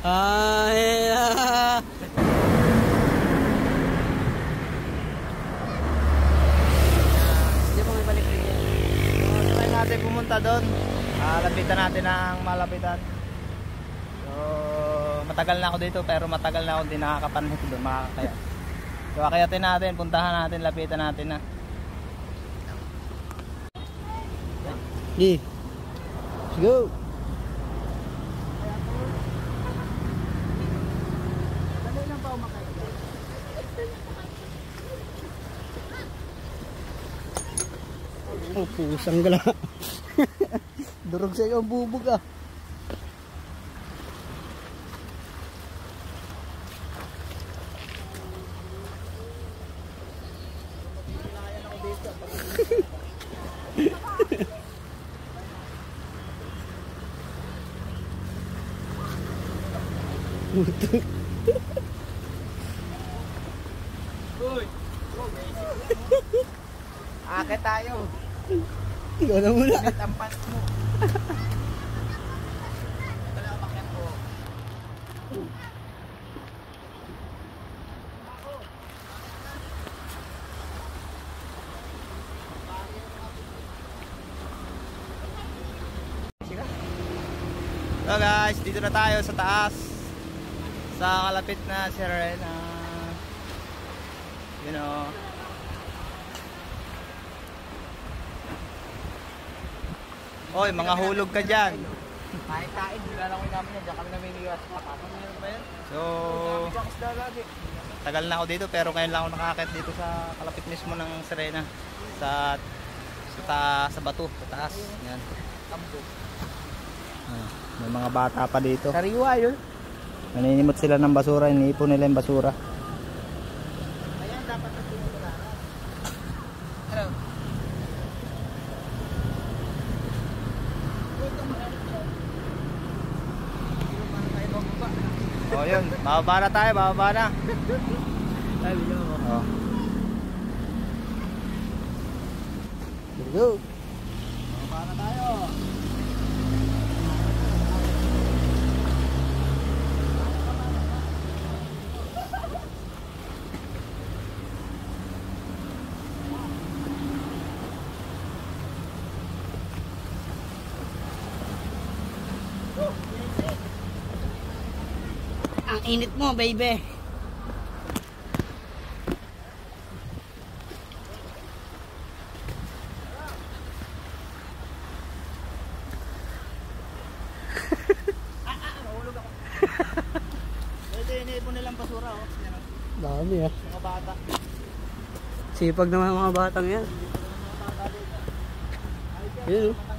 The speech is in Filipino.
Ay, Hindi mo ibalik rin. Try natin pumunta doon. Lapitan natin ang malapitan. So, matagal na ako dito pero matagal na ako hindi nakakapanhit doon, makakaya. So, akayatin natin, puntahan natin, lapitan natin na. Let's go. Oh, pusang gala. Durog sa iyo ang bubog ah. Akit tayo. Ikaw na muna. Ang pants mo. Ito lang umakyat ko. So guys, dito na tayo sa taas. Sa kalapit na Serena. You know. Oy, mga hulog ka dyan. Kain-kain, nilalangin namin yan. Diyan kami naminiwas. So, tagal na ako dito pero ngayon lang ako nakakit dito sa kalapit mismo ng Serena. Sa bato, sa taas. Yan. May mga bata pa dito. Sariwa yun. Naninimot sila ng basura, iniipon nila yung basura. Ayan, dapat na tinula. Hello. Oh, yun. Bababa na tayo, bababa na. Oh. Let's go. Bababa na tayo. Ang init mo, baby. Mahulog ako. Ito iniipon nilang basura, oh. Dami ah. Mga bata. Sipag naman mga batang yan. Yun oh.